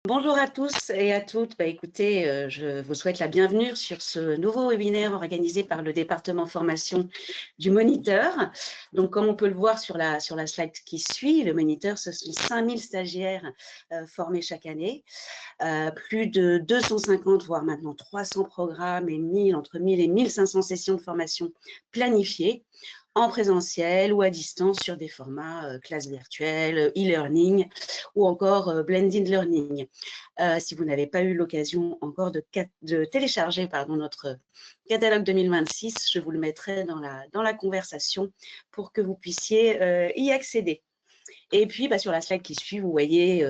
Bonjour à tous et à toutes. Écoutez, je vous souhaite la bienvenue sur ce nouveau webinaire organisé par le département formation du Moniteur. Donc, comme on peut le voir sur la slide qui suit, le Moniteur, ce sont 5000 stagiaires formés chaque année, plus de 250, voire maintenant 300 programmes et entre 1000 et 1500 sessions de formation planifiées en présentiel ou à distance sur des formats classe virtuelle, e-learning ou encore blended learning. Si vous n'avez pas eu l'occasion encore de télécharger notre catalogue 2026, je vous le mettrai dans la conversation pour que vous puissiez y accéder. Et puis, sur la slide qui suit, vous voyez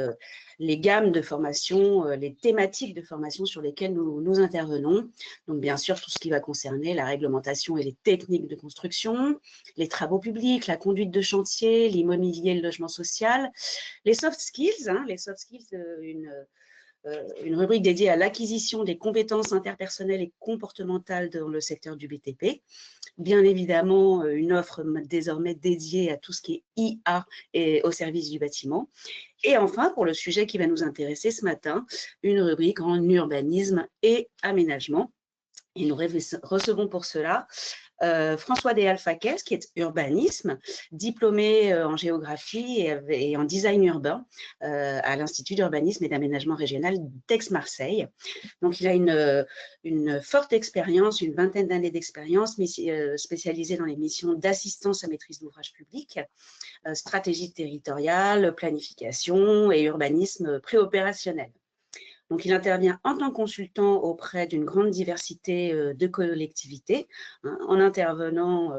les gammes de formation, les thématiques de formation sur lesquelles nous intervenons. Donc, bien sûr, tout ce qui va concerner la réglementation et les techniques de construction, les travaux publics, la conduite de chantier, l'immobilier, le logement social, les soft skills, une rubrique dédiée à l'acquisition des compétences interpersonnelles et comportementales dans le secteur du BTP. Bien évidemment, une offre désormais dédiée à tout ce qui est IA et au service du bâtiment. Et enfin, pour le sujet qui va nous intéresser ce matin, une rubrique en urbanisme et aménagement. Et nous recevons pour cela François Déal-Faquès, qui est urbanisme, diplômé en géographie et en design urbain à l'Institut d'urbanisme et d'aménagement régional d'Aix-Marseille. Donc, il a une forte expérience, une vingtaine d'années d'expérience, spécialisée dans les missions d'assistance à maîtrise d'ouvrage public, stratégie territoriale, planification et urbanisme préopérationnel. Donc, il intervient en tant que consultant auprès d'une grande diversité de collectivités, en intervenant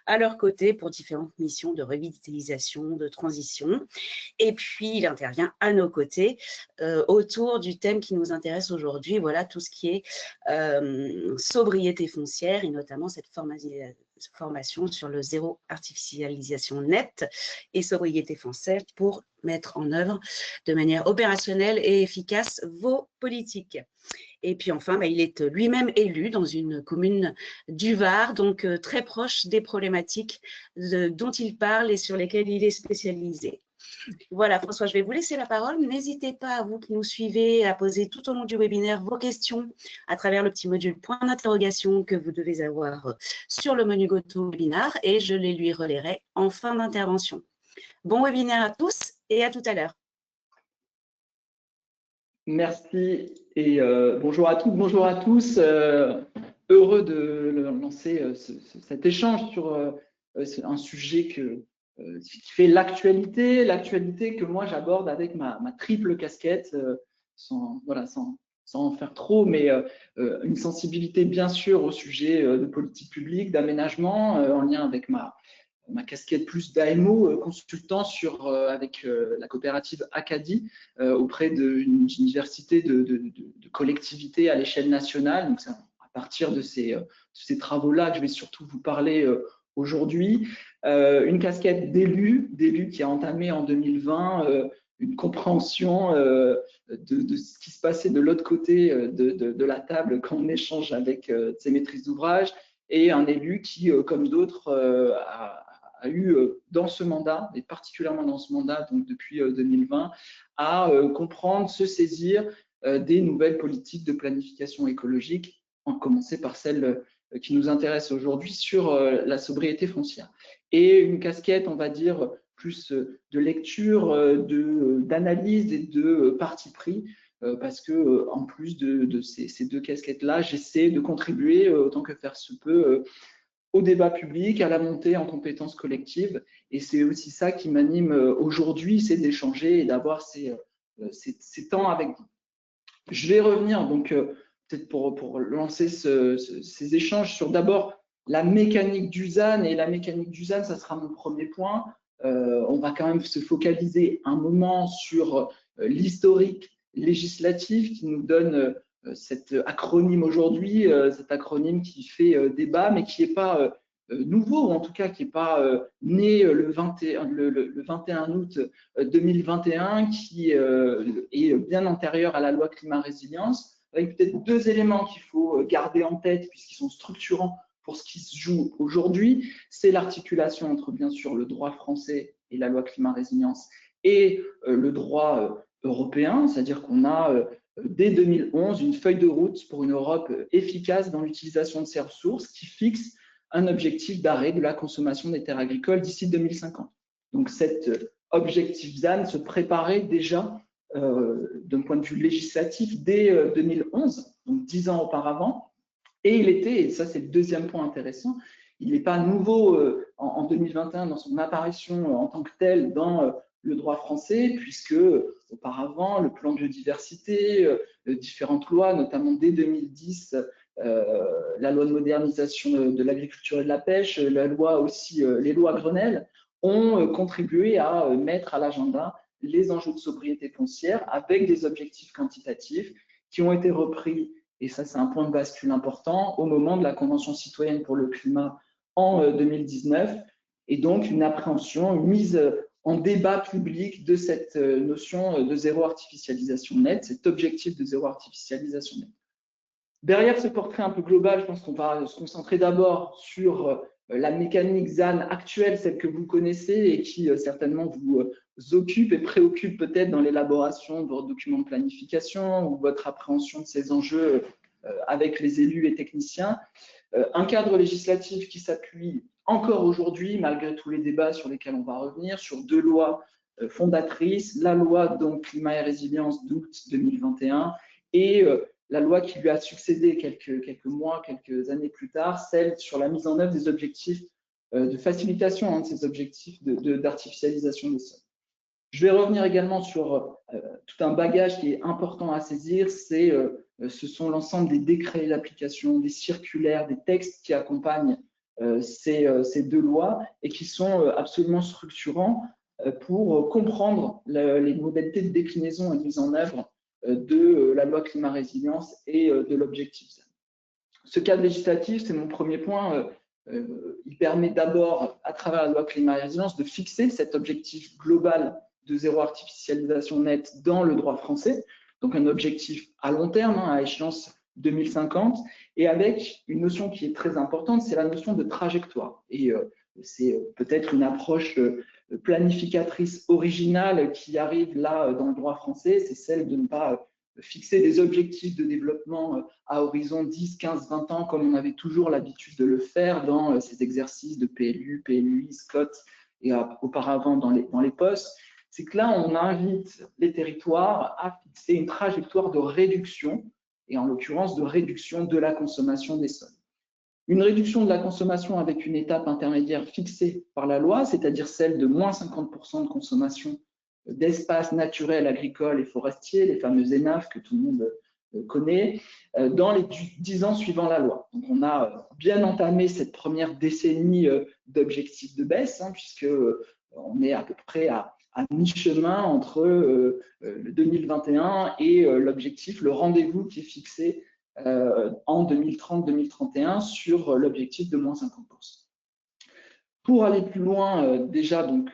à leur côté pour différentes missions de revitalisation, de transition. Et puis, il intervient à nos côtés autour du thème qui nous intéresse aujourd'hui, voilà, tout ce qui est sobriété foncière et notamment cette formation sur le zéro artificialisation nette et sobriété foncière pour mettre en œuvre de manière opérationnelle et efficace vos politiques. Et puis enfin, il est lui-même élu dans une commune du Var, donc très proche des problématiques dont il parle et sur lesquelles il est spécialisé. Voilà, François, je vais vous laisser la parole. N'hésitez pas, à vous qui nous suivez, à poser tout au long du webinaire vos questions à travers le petit module point d'interrogation que vous devez avoir sur le menu GoToWebinar et je les lui relayerai en fin d'intervention. Bon webinaire à tous et à tout à l'heure. Merci et bonjour à toutes, bonjour à tous. Heureux de lancer cet échange sur un sujet qui fait l'actualité que moi j'aborde avec ma triple casquette, sans en faire trop, mais une sensibilité bien sûr au sujet de politique publique, d'aménagement, en lien avec ma casquette plus d'AMO, consultant avec la coopérative Acadie auprès d'une diversité de collectivités à l'échelle nationale. Donc, c'est à partir de ces travaux-là que je vais surtout vous parler aujourd'hui. Une casquette d'élu qui a entamé en 2020 une compréhension de ce qui se passait de l'autre côté de la table quand on échange avec ces maîtrises d'ouvrage, et un élu qui, comme d'autres, a eu dans ce mandat, et particulièrement dans ce mandat, donc depuis 2020, à comprendre, se saisir des nouvelles politiques de planification écologique, en commencer par celle qui nous intéresse aujourd'hui sur la sobriété foncière. Et une casquette, on va dire, plus de lecture, d'analyse et de parti pris, parce que en plus de ces deux casquettes-là, j'essaie de contribuer autant que faire se peut au débat public, à la montée en compétences collectives. Et c'est aussi ça qui m'anime aujourd'hui, c'est d'échanger et d'avoir ces temps avec vous. Je vais revenir donc peut-être pour lancer ces échanges sur d'abord la mécanique du ZAN. Et la mécanique du ZAN, ça sera mon premier point. On va quand même se focaliser un moment sur l'historique législatif qui nous donne cet acronyme aujourd'hui, cet acronyme qui fait débat, mais qui n'est pas nouveau, ou en tout cas qui n'est pas né le 21 août 2021, qui est bien antérieur à la loi climat-résilience, avec peut-être deux éléments qu'il faut garder en tête puisqu'ils sont structurants pour ce qui se joue aujourd'hui. C'est l'articulation entre, bien sûr, le droit français et la loi climat-résilience et le droit européen, c'est-à-dire qu'on a dès 2011 une feuille de route pour une Europe efficace dans l'utilisation de ces ressources qui fixe un objectif d'arrêt de la consommation des terres agricoles d'ici 2050. Donc cet objectif ZAN se préparait déjà d'un point de vue législatif dès 2011, donc 10 ans auparavant, et il était, et ça c'est le deuxième point intéressant, il n'est pas nouveau en 2021 dans son apparition en tant que tel dans le droit français, puisque auparavant, le plan de biodiversité, différentes lois, notamment dès 2010, la loi de modernisation de l'agriculture et de la pêche, la loi aussi, les lois Grenelle, ont contribué à mettre à l'agenda les enjeux de sobriété foncière avec des objectifs quantitatifs qui ont été repris, et ça c'est un point de bascule important, au moment de la Convention citoyenne pour le climat en 2019, et donc une appréhension, une mise en débat public de cette notion de zéro artificialisation nette, cet objectif de zéro artificialisation nette. Derrière ce portrait un peu global, je pense qu'on va se concentrer d'abord sur la mécanique ZAN actuelle, celle que vous connaissez et qui certainement vous occupe et préoccupe peut-être dans l'élaboration de votre document de planification ou votre appréhension de ces enjeux avec les élus et techniciens. Un cadre législatif qui s'appuie encore aujourd'hui, malgré tous les débats sur lesquels on va revenir, sur deux lois fondatrices, la loi donc climat et résilience d'août 2021 et la loi qui lui a succédé quelques mois, quelques années plus tard, celle sur la mise en œuvre des objectifs de facilitation de ces objectifs d'artificialisation des sols. Je vais revenir également sur tout un bagage qui est important à saisir, ce sont l'ensemble des décrets d'application, des circulaires, des textes qui accompagnent ces deux lois et qui sont absolument structurants pour comprendre les modalités de déclinaison et de mise en œuvre de la loi climat résilience et de l'objectif ZAN. Ce cadre législatif, c'est mon premier point, il permet d'abord, à travers la loi climat et résilience, de fixer cet objectif global de zéro artificialisation nette dans le droit français, donc un objectif à long terme, à échéance 2050, et avec une notion qui est très importante, c'est la notion de trajectoire. Et c'est peut-être une approche planificatrice originale qui arrive là dans le droit français, c'est celle de ne pas fixer des objectifs de développement à horizon 10, 15, 20 ans, comme on avait toujours l'habitude de le faire dans ces exercices de PLU, PLUI, SCOT et auparavant dans les postes. C'est que là, on invite les territoires à fixer une trajectoire de réduction, et en l'occurrence de réduction de la consommation des sols. Une réduction de la consommation avec une étape intermédiaire fixée par la loi, c'est-à-dire celle de moins 50% de consommation d'espaces naturels, agricoles et forestiers, les fameux ENAF que tout le monde connaît, dans les 10 ans suivant la loi. Donc on a bien entamé cette première décennie d'objectifs de baisse, puisque on est à peu près à mi-chemin entre le 2021 et l'objectif, le rendez-vous qui est fixé en 2030-2031 sur l'objectif de moins 50%. Pour aller plus loin, déjà, donc,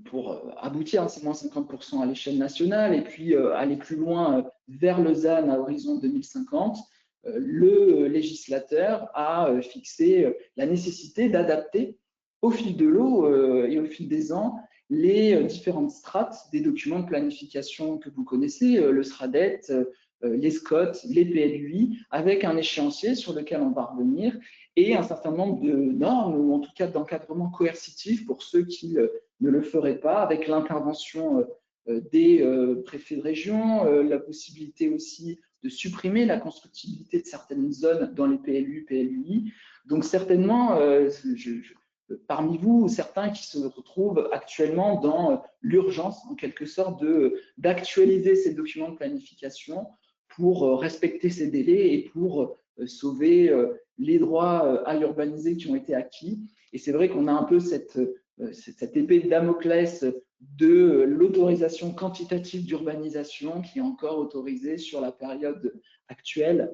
pour aboutir à ces moins 50% à l'échelle nationale et puis aller plus loin vers le ZAN à horizon 2050, le législateur a fixé la nécessité d'adapter au fil de l'eau et au fil des ans les différentes strates des documents de planification que vous connaissez, le SRADET, les SCOT, les PLUI, avec un échéancier sur lequel on va revenir et un certain nombre de normes ou en tout cas d'encadrement coercitif pour ceux qui ne le feraient pas, avec l'intervention des préfets de région, la possibilité aussi de supprimer la constructibilité de certaines zones dans les PLU, PLUI. Donc certainement, parmi vous, certains qui se retrouvent actuellement dans l'urgence, en quelque sorte, d'actualiser ces documents de planification pour respecter ces délais et pour sauver les droits à urbaniser qui ont été acquis. Et c'est vrai qu'on a un peu cette épée de Damoclès de l'autorisation quantitative d'urbanisation qui est encore autorisée sur la période actuelle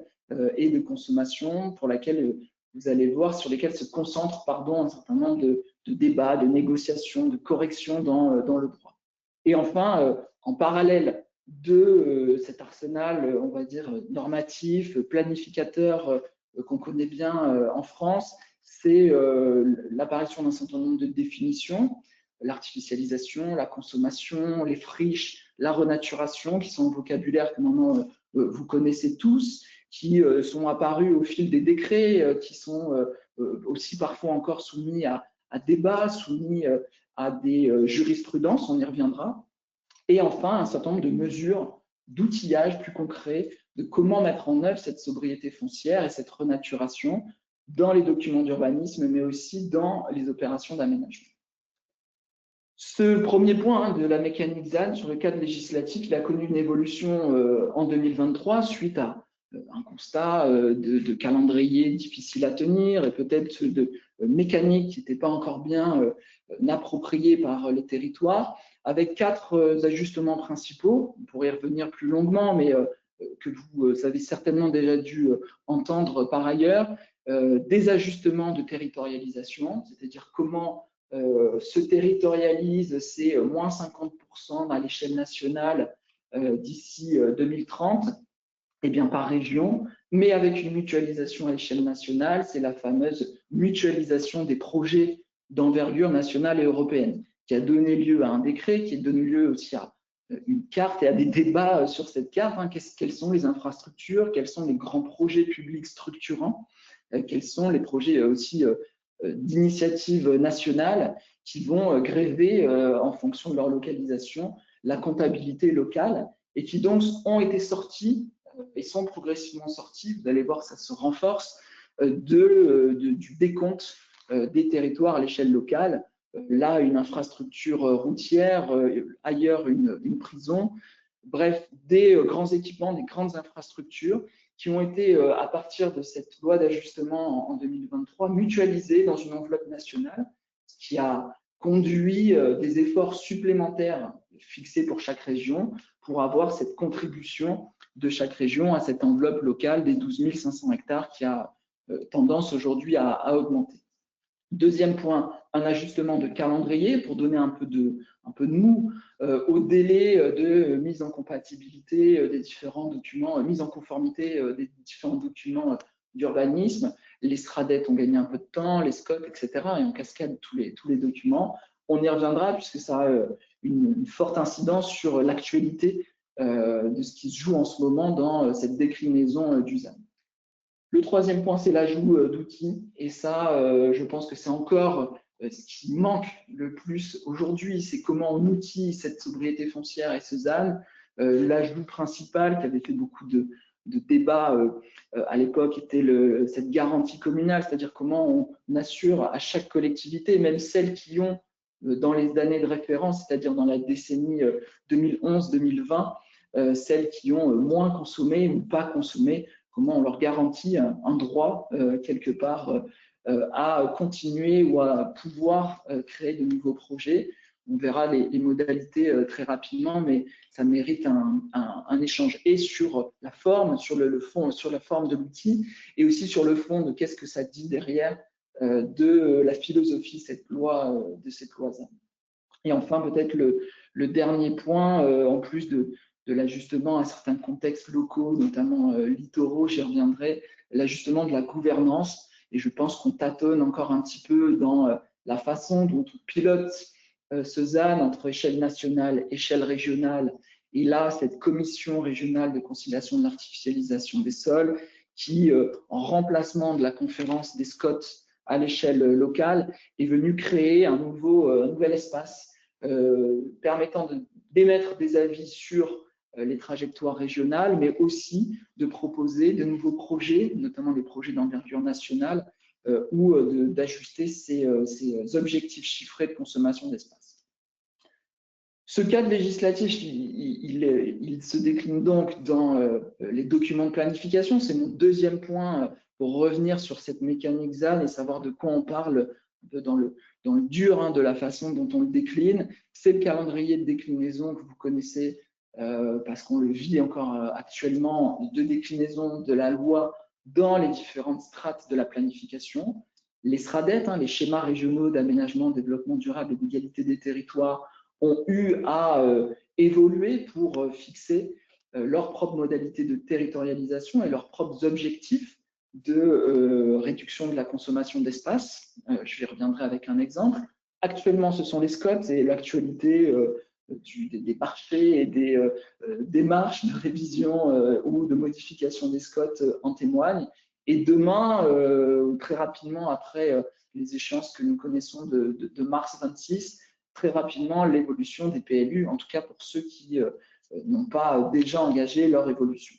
et de consommation pour laquelle vous allez voir, sur lesquels se concentrent un certain nombre de débats, de négociations, de corrections dans le droit. Et enfin, en parallèle de cet arsenal, on va dire, normatif, planificateur qu'on connaît bien en France, c'est l'apparition d'un certain nombre de définitions, l'artificialisation, la consommation, les friches, la renaturation, qui sont un vocabulaire que maintenant vous connaissez tous, qui sont apparus au fil des décrets, qui sont aussi parfois encore soumis à débat, soumis à des jurisprudences, on y reviendra. Et enfin, un certain nombre de mesures d'outillage plus concret de comment mettre en œuvre cette sobriété foncière et cette renaturation dans les documents d'urbanisme, mais aussi dans les opérations d'aménagement. Ce premier point de la mécanique ZAN sur le cadre législatif, il a connu une évolution en 2023 suite à un constat de calendrier difficile à tenir et peut-être de mécanique qui n'était pas encore bien appropriée par les territoires, avec 4 ajustements principaux. On pourrait y revenir plus longuement, mais que vous avez certainement déjà dû entendre par ailleurs. Des ajustements de territorialisation, c'est-à-dire comment se territorialise, c'est moins 50% à l'échelle nationale d'ici 2030, et bien par région, mais avec une mutualisation à l'échelle nationale, c'est la fameuse mutualisation des projets d'envergure nationale et européenne, qui a donné lieu à un décret, qui a donné lieu aussi à une carte et à des débats sur cette carte. Quelles sont les infrastructures, quels sont les grands projets publics structurants, quels sont les projets aussi d'initiatives nationales qui vont gréver en fonction de leur localisation la comptabilité locale et qui donc ont été sortis et sont progressivement sortis, vous allez voir ça se renforce, du décompte des territoires à l'échelle locale. Là, une infrastructure routière, ailleurs une prison, bref, des grands équipements, des grandes infrastructures qui ont été, à partir de cette loi d'ajustement en 2023, mutualisées dans une enveloppe nationale, ce qui a conduit des efforts supplémentaires fixés pour chaque région pour avoir cette contribution de chaque région à cette enveloppe locale des 12 500 hectares qui a tendance aujourd'hui à augmenter. Deuxième point, un ajustement de calendrier pour donner un peu de mou au délai de mise en compatibilité des différents documents, mise en conformité des différents documents d'urbanisme. Les SRADET ont gagné un peu de temps, les SCOT, etc. Et en cascade tous les documents. On y reviendra puisque ça a une forte incidence sur l'actualité de ce qui se joue en ce moment dans cette déclinaison du ZAN. Le troisième point, c'est l'ajout d'outils. Et ça, je pense que c'est encore ce qui manque le plus aujourd'hui, c'est comment on outille cette sobriété foncière et ce ZAN. L'ajout principal qui avait fait beaucoup de débats à l'époque était cette garantie communale, c'est-à-dire comment on assure à chaque collectivité, même celles qui ont dans les années de référence, c'est-à-dire dans la décennie 2011-2020, celles qui ont moins consommé ou pas consommé, comment on leur garantit un droit quelque part à continuer ou à pouvoir créer de nouveaux projets. On verra les modalités très rapidement, mais ça mérite un échange et sur la forme, sur le fond, sur la forme de l'outil et aussi sur le fond de qu'est-ce que ça dit derrière de la philosophie de cette loi ZAN. Et enfin, peut-être le dernier point, en plus de l'ajustement à certains contextes locaux, notamment littoraux, j'y reviendrai, l'ajustement de la gouvernance. Et je pense qu'on tâtonne encore un petit peu dans la façon dont on pilote ce ZAN entre échelle nationale, échelle régionale, et là, cette commission régionale de conciliation de l'artificialisation des sols qui, en remplacement de la conférence des SCOT à l'échelle locale, est venue créer un nouvel espace permettant d'émettre des avis sur les trajectoires régionales, mais aussi de proposer de nouveaux projets, notamment des projets d'envergure nationale, ou d'ajuster ces objectifs chiffrés de consommation d'espace. Ce cadre législatif, il se décline donc dans les documents de planification. C'est mon deuxième point pour revenir sur cette mécanique ZAN et savoir de quoi on parle un peu dans le dur de la façon dont on le décline. C'est le calendrier de déclinaison que vous connaissez parce qu'on le vit encore actuellement, de déclinaison de la loi dans les différentes strates de la planification. Les SRADET, les schémas régionaux d'aménagement, développement durable et d'égalité des territoires, ont eu à évoluer pour fixer leurs propres modalités de territorialisation et leurs propres objectifs de réduction de la consommation d'espace. Je y reviendrai avec un exemple. Actuellement, ce sont les SCOT et l'actualité des marchés et des démarches de révision ou de modification des SCOT en témoignent. Et demain, très rapidement après les échéances que nous connaissons de mars 26, très rapidement l'évolution des PLU, en tout cas pour ceux qui n'ont pas déjà engagé leur évolution.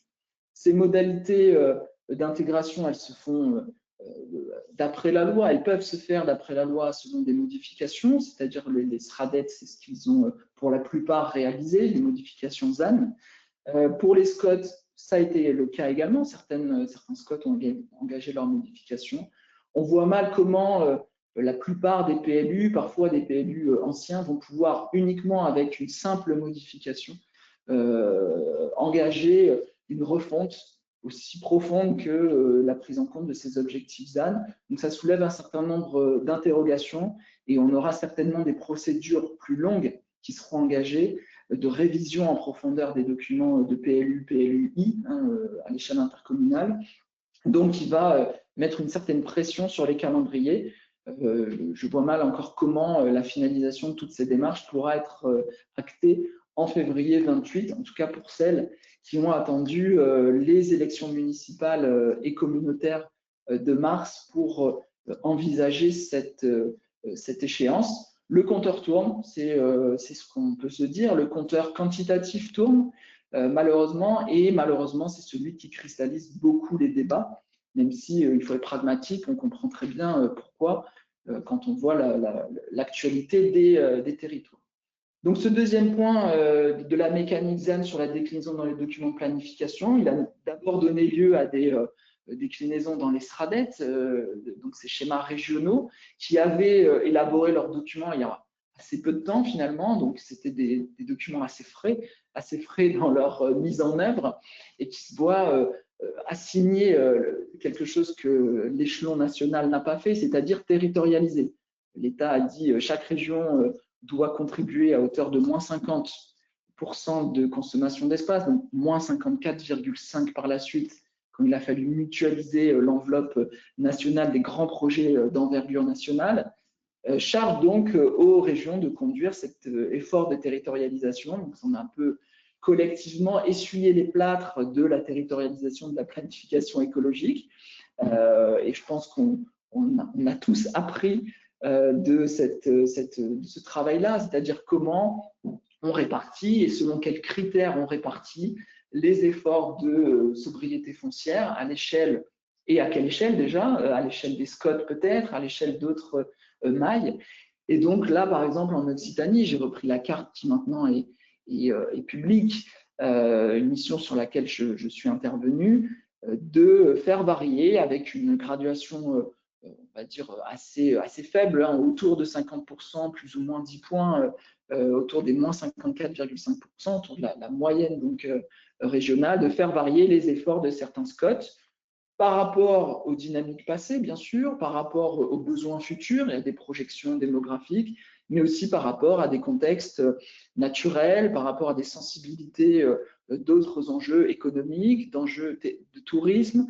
Ces modalités d'intégration, elles se font d'après la loi, elles peuvent se faire d'après la loi selon des modifications, c'est-à-dire les SRADET, c'est ce qu'ils ont pour la plupart réalisé, les modifications ZAN. Pour les SCOT, ça a été le cas également, certains SCOT ont engagé leurs modifications. On voit mal comment la plupart des PLU, parfois des PLU anciens, vont pouvoir uniquement avec une simple modification engager une refonte aussi profonde que la prise en compte de ces objectifs ZAN. Donc ça soulève un certain nombre d'interrogations et on aura certainement des procédures plus longues qui seront engagées de révision en profondeur des documents de PLU, PLUI à l'échelle intercommunale. Donc il va mettre une certaine pression sur les calendriers. Je vois mal encore comment la finalisation de toutes ces démarches pourra être actée en février 28, en tout cas pour celles qui ont attendu les élections municipales et communautaires de mars pour envisager cette échéance. Le compteur tourne, c'est ce qu'on peut se dire. Le compteur quantitatif tourne, malheureusement, et malheureusement, c'est celui qui cristallise beaucoup les débats, même si il faut être pragmatique, on comprend très bien pourquoi quand on voit l'actualité des territoires. Donc, ce deuxième point de la mécanique ZAN sur la déclinaison dans les documents de planification, il a d'abord donné lieu à des déclinaisons dans les SRADET, donc ces schémas régionaux, qui avaient élaboré leurs documents il y a assez peu de temps finalement, donc c'était des documents assez frais dans leur mise en œuvre, et qui se voient assigner quelque chose que l'échelon national n'a pas fait, c'est-à-dire territorialiser. L'État a dit chaque région doit contribuer à hauteur de moins 50% de consommation d'espace, donc moins 54,5 par la suite, quand il a fallu mutualiser l'enveloppe nationale des grands projets d'envergure nationale. Charge donc aux régions de conduire cet effort de territorialisation. Donc, on a un peu collectivement essuyé les plâtres de la territorialisation de la planification écologique. Et je pense qu'on a tous appris de ce travail-là, c'est-à-dire comment on répartit et selon quels critères on répartit les efforts de sobriété foncière à l'échelle, et à quelle échelle déjà, à l'échelle des SCOT peut-être, à l'échelle d'autres mailles. Et donc là, par exemple, en Occitanie, j'ai repris la carte qui maintenant est publique, une mission sur laquelle je suis intervenu, de faire varier avec une graduation on va dire assez faible, autour de 50%, plus ou moins 10 points, autour des moins 54,5%, autour de la moyenne donc, régionale, de faire varier les efforts de certains SCOT par rapport aux dynamiques passées, bien sûr, par rapport aux besoins futurs, il y a des projections démographiques, mais aussi par rapport à des contextes naturels, par rapport à des sensibilités d'autres enjeux économiques, d'enjeux de tourisme.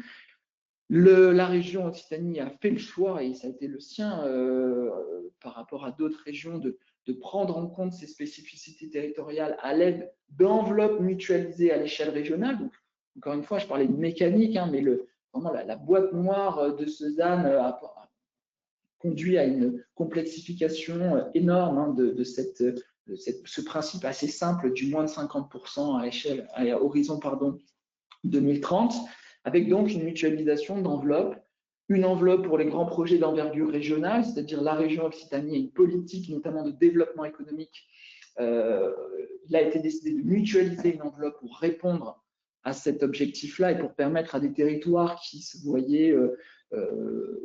La région Occitanie a fait le choix, et ça a été le sien par rapport à d'autres régions, de prendre en compte ces spécificités territoriales à l'aide d'enveloppes mutualisées à l'échelle régionale. Donc, encore une fois, je parlais de mécanique, mais vraiment la boîte noire de ce ZAN a conduit à une complexification énorme de ce principe assez simple du moins de 50% à horizon 2030. Avec donc une mutualisation d'enveloppes, une enveloppe pour les grands projets d'envergure régionale, c'est-à-dire la région Occitanie a une politique notamment de développement économique. Il a été décidé de mutualiser une enveloppe pour répondre à cet objectif-là et pour permettre à des territoires qui se voyaient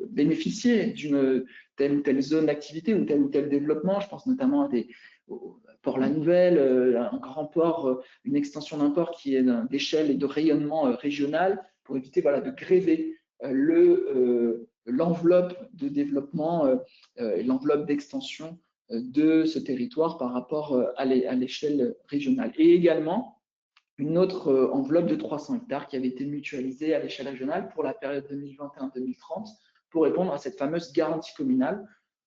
bénéficier d'une telle ou telle zone d'activité ou tel développement. Je pense notamment à Port-la-Nouvelle, un grand port, une extension d'un port qui est d'échelle et de rayonnement régional, pour éviter de gréver l'enveloppe de développement, l'enveloppe d'extension de ce territoire par rapport à l'échelle régionale. Et également, une autre enveloppe de 300 hectares qui avait été mutualisée à l'échelle régionale pour la période 2021-2030 pour répondre à cette fameuse garantie communale,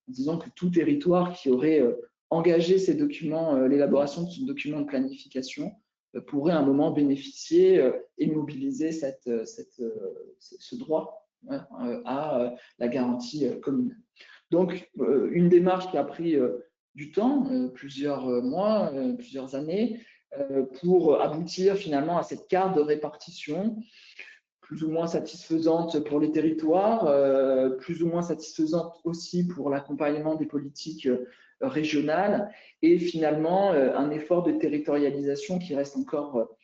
en disant que tout territoire qui aurait engager ces documents, l'élaboration de ce document de planification pourrait à un moment bénéficier et mobiliser ce droit à la garantie communale. Donc, une démarche qui a pris du temps, plusieurs mois, plusieurs années, pour aboutir finalement à cette carte de répartition plus ou moins satisfaisante pour les territoires, plus ou moins satisfaisante aussi pour l'accompagnement des politiques régionales et finalement un effort de territorialisation qui reste encore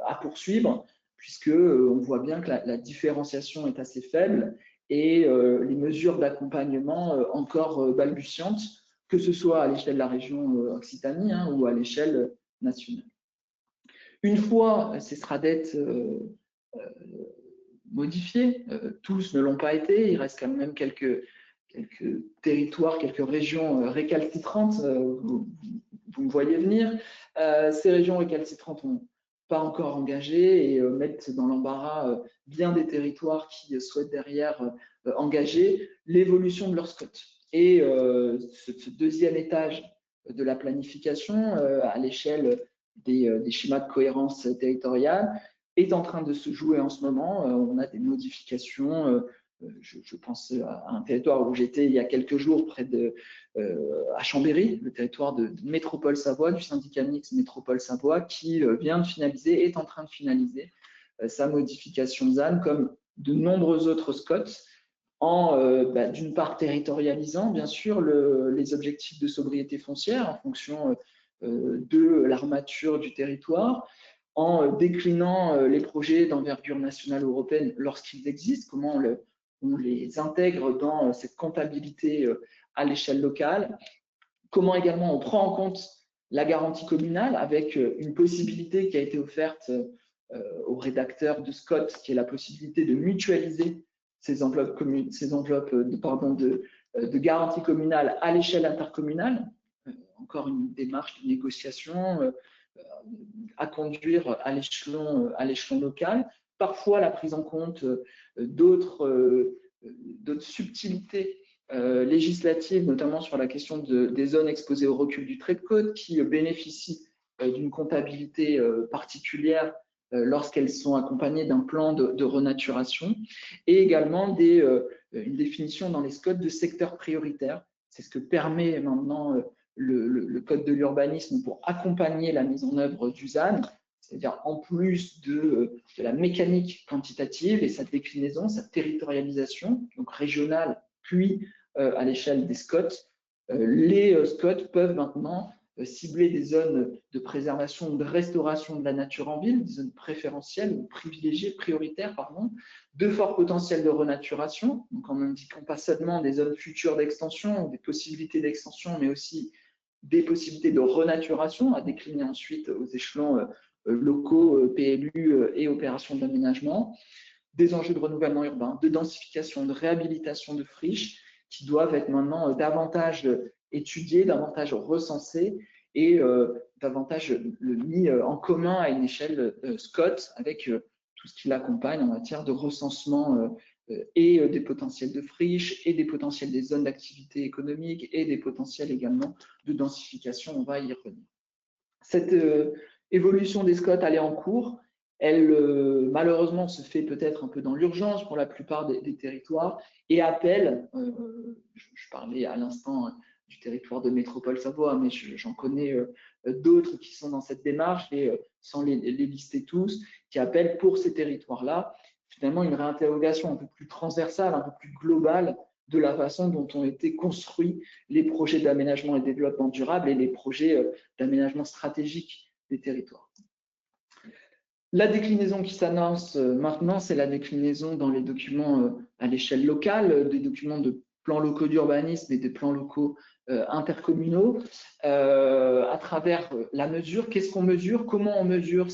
à poursuivre puisque on voit bien que la différenciation est assez faible et les mesures d'accompagnement encore balbutiantes, que ce soit à l'échelle de la région Occitanie ou à l'échelle nationale. Une fois ces SRADET modifiés, tous ne l'ont pas été, il reste quand même quelques territoires, quelques régions récalcitrantes, vous me voyez venir. Ces régions récalcitrantes n'ont pas encore engagé et mettent dans l'embarras bien des territoires qui souhaitent derrière engager l'évolution de leur SCOT. Et ce deuxième étage de la planification à l'échelle des schémas de cohérence territoriale est en train de se jouer en ce moment. On a des modifications. Je pense à un territoire où j'étais il y a quelques jours, à Chambéry, le territoire de Métropole Savoie, du syndicat mixte Métropole Savoie, qui vient de finaliser, est en train de finaliser sa modification ZAN, comme de nombreux autres SCOT, en d'une part territorialisant bien sûr les objectifs de sobriété foncière en fonction de l'armature du territoire, en déclinant les projets d'envergure nationale ou européenne lorsqu'ils existent, comment on les intègre dans cette comptabilité à l'échelle locale, comment également on prend en compte la garantie communale avec une possibilité qui a été offerte aux rédacteurs de SCOT, qui est la possibilité de mutualiser ces enveloppes de garantie communale à l'échelle intercommunale. Encore une démarche de négociation à conduire à l'échelon local. Parfois, la prise en compte d'autres subtilités législatives, notamment sur la question des zones exposées au recul du trait de côte, qui bénéficient d'une comptabilité particulière lorsqu'elles sont accompagnées d'un plan de renaturation, et également une définition dans les SCOT de secteurs prioritaires. C'est ce que permet maintenant le code de l'urbanisme pour accompagner la mise en œuvre du ZAN, c'est-à-dire en plus de la mécanique quantitative et sa déclinaison, sa territorialisation, donc régionale, puis à l'échelle des SCOT, les SCOT peuvent maintenant cibler des zones de préservation ou de restauration de la nature en ville, des zones préférentielles ou privilégiées, prioritaires, pardon, de fort potentiel de renaturation, donc en indiquant pas seulement des zones futures d'extension, des possibilités d'extension, mais aussi des possibilités de renaturation à décliner ensuite aux échelons locaux, PLU et opérations d'aménagement, des enjeux de renouvellement urbain, de densification, de réhabilitation de friches qui doivent être maintenant davantage étudiés, davantage recensés et davantage mis en commun à une échelle SCOT avec tout ce qui l'accompagne en matière de recensement et des potentiels de friches et des potentiels des zones d'activité économique et des potentiels également de densification. On va y revenir. Cette évolution des SCOT, elle est en cours. Elle, malheureusement, se fait peut-être un peu dans l'urgence pour la plupart des territoires et appelle, je parlais à l'instant du territoire de Métropole Savoie, mais j'en connais d'autres qui sont dans cette démarche et sans les lister tous, qui appellent pour ces territoires-là finalement une réinterrogation un peu plus transversale, un peu plus globale de la façon dont ont été construits les projets d'aménagement et développement durable et les projets d'aménagement stratégique des territoires. La déclinaison qui s'annonce maintenant, c'est la déclinaison dans les documents à l'échelle locale, des documents de plans locaux d'urbanisme et des plans locaux intercommunaux, à travers la mesure. Qu'est-ce qu'on mesure? Comment on mesure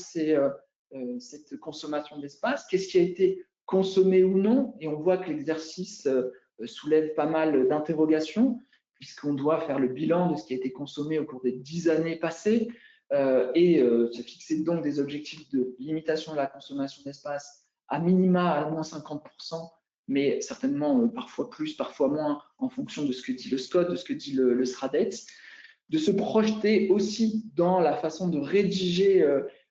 cette consommation d'espace? Qu'est-ce qui a été consommé ou non? Et on voit que l'exercice soulève pas mal d'interrogations, puisqu'on doit faire le bilan de ce qui a été consommé au cours des 10 années passées, et se fixer donc des objectifs de limitation de la consommation d'espace à minima à moins 50%, mais certainement parfois plus, parfois moins, en fonction de ce que dit le SCOT, de ce que dit le SRADET. de se projeter aussi dans la façon de rédiger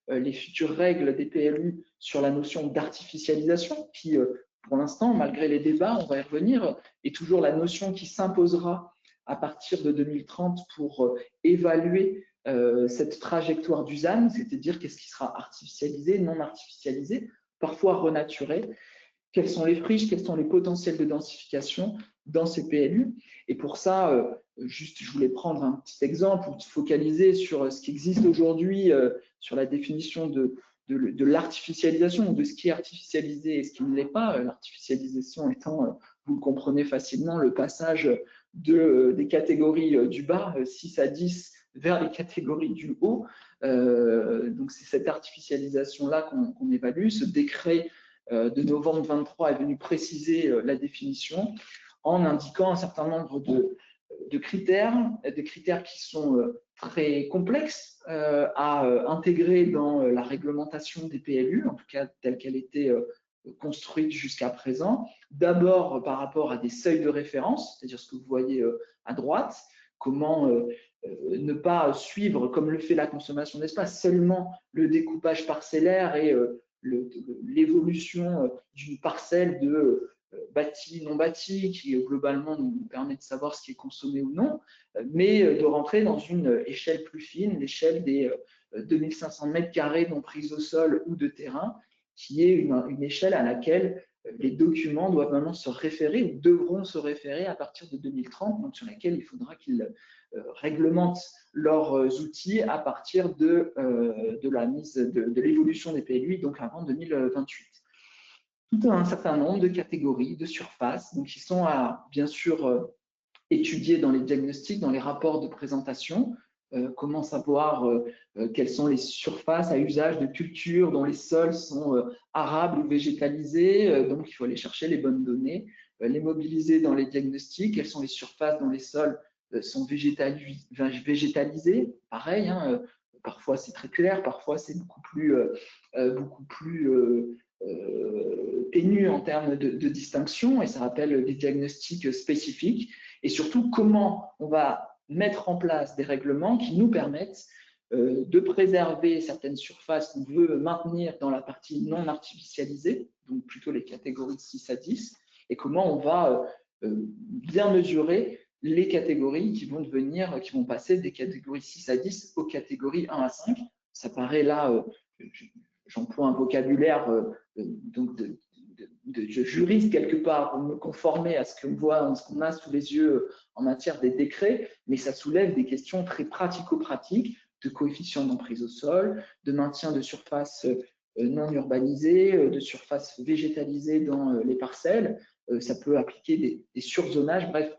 les futures règles des PLU sur la notion d'artificialisation, qui, pour l'instant, malgré les débats, on va y revenir, est toujours la notion qui s'imposera à partir de 2030 pour évaluer cette trajectoire du ZAN, c'est-à-dire qu'est-ce qui sera artificialisé, non artificialisé, parfois renaturé, quelles sont les friches, quels sont les potentiels de densification dans ces PLU. Et pour ça, juste, je voulais prendre un petit exemple ou focaliser sur ce qui existe aujourd'hui, sur la définition de l'artificialisation, de ce qui est artificialisé et ce qui ne l'est pas. L'artificialisation étant, vous le comprenez facilement, le passage des catégories du bas, 6 à 10, vers les catégories du haut. Donc, c'est cette artificialisation-là qu'on évalue. Ce décret de novembre 23 est venu préciser la définition en indiquant un certain nombre de critères, des critères qui sont très complexes à intégrer dans la réglementation des PLU, en tout cas telle qu'elle était construite jusqu'à présent. D'abord par rapport à des seuils de référence, c'est-à-dire ce que vous voyez à droite, comment ne pas suivre, comme le fait la consommation d'espace, seulement le découpage parcellaire et l'évolution d'une parcelle de bâti, non bâti, qui globalement nous permet de savoir ce qui est consommé ou non, mais de rentrer dans une échelle plus fine, l'échelle des 2500 mètres carrés non pris au sol ou de terrain, qui est une échelle à laquelle les documents doivent maintenant se référer ou devront se référer à partir de 2030, donc sur laquelle il faudra qu'ils réglementent leurs outils à partir de l'évolution des PLU, donc avant 2028. Tout un certain nombre de catégories, de surfaces, donc qui sont bien sûr étudiées dans les diagnostics, dans les rapports de présentation. Comment savoir quelles sont les surfaces à usage de culture dont les sols sont arables ou végétalisés, donc il faut aller chercher les bonnes données, les mobiliser dans les diagnostics, quelles sont les surfaces dont les sols sont végétalisés, pareil, hein, parfois c'est très clair, parfois c'est beaucoup plus ténu en termes de distinction, et ça rappelle des diagnostics spécifiques, et surtout comment on va mettre en place des règlements qui nous permettent de préserver certaines surfaces qu'on veut maintenir dans la partie non artificialisée, donc plutôt les catégories 6 à 10, et comment on va bien mesurer les catégories qui vont passer des catégories 6 à 10 aux catégories 1 à 5. Ça paraît là, j'emploie un vocabulaire donc de juriste quelque part pour me conformer à ce qu'on voit, ce qu'on a sous les yeux en matière des décrets, mais ça soulève des questions très pratico-pratiques de coefficient d'emprise au sol, de maintien de surfaces non urbanisées, de surfaces végétalisées dans les parcelles. Ça peut appliquer des surzonages. Bref,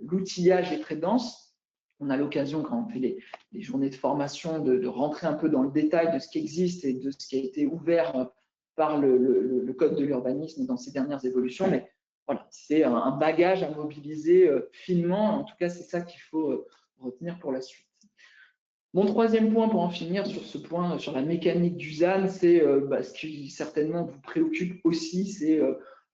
l'outillage est très dense. On a l'occasion, quand on fait les journées de formation, de rentrer un peu dans le détail de ce qui existe et de ce qui a été ouvert par le Code de l'urbanisme dans ses dernières évolutions. Mais voilà, c'est un bagage à mobiliser finement. En tout cas, c'est ça qu'il faut retenir pour la suite. Mon troisième point, pour en finir sur ce point, sur la mécanique du ZAN, c'est ce qui certainement vous préoccupe aussi, c'est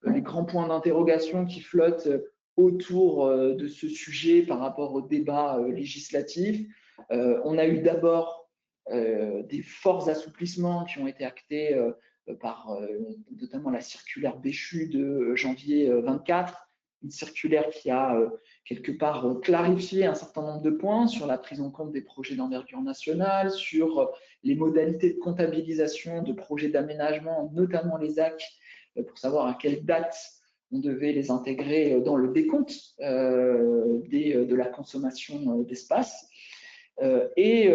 les grands points d'interrogation qui flottent autour de ce sujet par rapport au débat législatif. On a eu d'abord des forts assouplissements qui ont été actés par notamment la circulaire Béchu de janvier 24, une circulaire qui a quelque part clarifié un certain nombre de points sur la prise en compte des projets d'envergure nationale, sur les modalités de comptabilisation de projets d'aménagement, notamment les AC, pour savoir à quelle date on devait les intégrer dans le décompte de la consommation d'espace. Et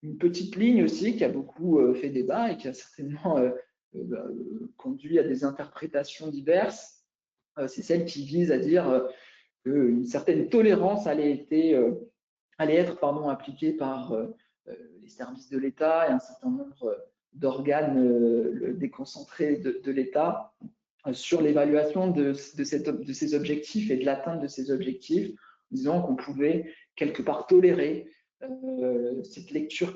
une petite ligne aussi qui a beaucoup fait débat et qui a certainement conduit à des interprétations diverses, c'est celle qui vise à dire qu'une certaine tolérance allait être appliquée par les services de l'État et un certain nombre d'organes déconcentrés de l'État sur l'évaluation de ces objectifs et de l'atteinte de ces objectifs, disant qu'on pouvait quelque part tolérer cette lecture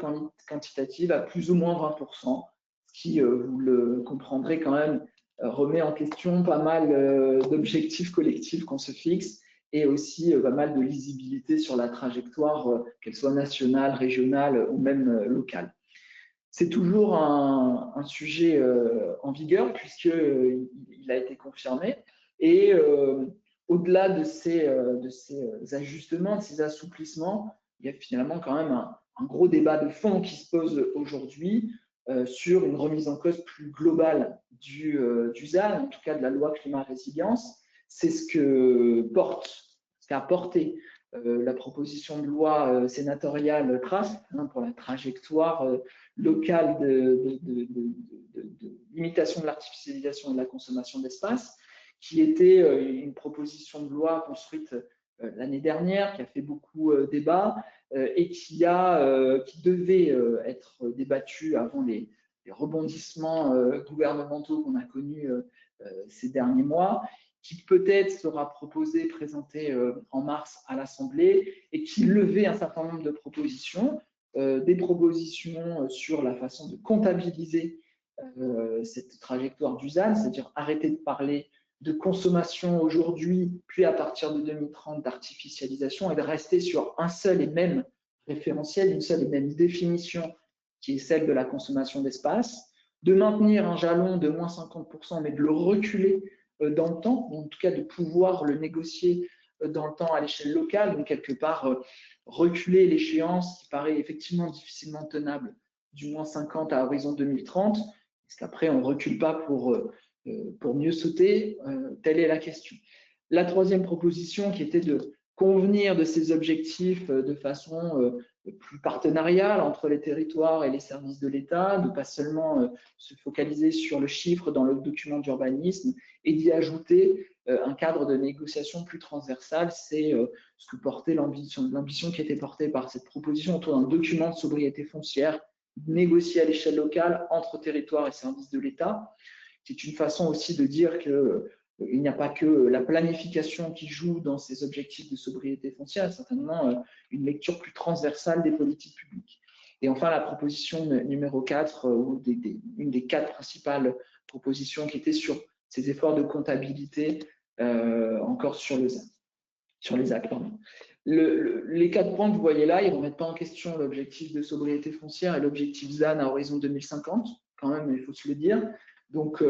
quantitative à plus ou moins 20%, ce qui, vous le comprendrez quand même, remet en question pas mal d'objectifs collectifs qu'on se fixe et aussi pas mal de lisibilité sur la trajectoire, qu'elle soit nationale, régionale ou même locale. C'est toujours un sujet en vigueur puisqu'il a été confirmé et au-delà de ces ajustements, de ces assouplissements, il y a finalement quand même un gros débat de fond qui se pose aujourd'hui sur une remise en cause plus globale du ZAN, en tout cas de la loi climat résilience. C'est ce qu'a porté la proposition de loi sénatoriale TRACE pour la trajectoire locale de limitation de l'artificialisation et de la consommation d'espace, qui était une proposition de loi construite l'année dernière, qui a fait beaucoup débat et qui devait être débattue avant les rebondissements gouvernementaux qu'on a connus ces derniers mois, qui peut-être sera proposé, présenté en mars à l'Assemblée et qui levait un certain nombre de propositions, des propositions sur la façon de comptabiliser cette trajectoire du ZAN, c'est-à-dire arrêter de parler de consommation aujourd'hui, puis à partir de 2030 d'artificialisation et de rester sur un seul et même référentiel, une seule et même définition qui est celle de la consommation d'espace, de maintenir un jalon de moins 50%, mais de le reculer dans le temps, ou en tout cas de pouvoir le négocier dans le temps à l'échelle locale, donc quelque part reculer l'échéance qui paraît effectivement difficilement tenable du moins 50 à horizon 2030, parce qu'après on ne recule pas pour mieux sauter, telle est la question. La troisième proposition qui était de convenir de ces objectifs de façon plus partenariale entre les territoires et les services de l'État, de ne pas seulement se focaliser sur le chiffre dans le document d'urbanisme et d'y ajouter un cadre de négociation plus transversal. C'est ce que portait l'ambition qui était portée par cette proposition autour d'un document de sobriété foncière négocié à l'échelle locale entre territoires et services de l'État. C'est une façon aussi de dire qu'il n'y a pas que la planification qui joue dans ces objectifs de sobriété foncière, certainement une lecture plus transversale des politiques publiques. Et enfin, la proposition numéro 4, ou une des 4 principales propositions qui était sur ces efforts de comptabilité encore sur les ZAC. Les 4 points que vous voyez là, ils ne remettent pas en question l'objectif de sobriété foncière et l'objectif ZAN à horizon 2050, quand même, il faut se le dire. Donc,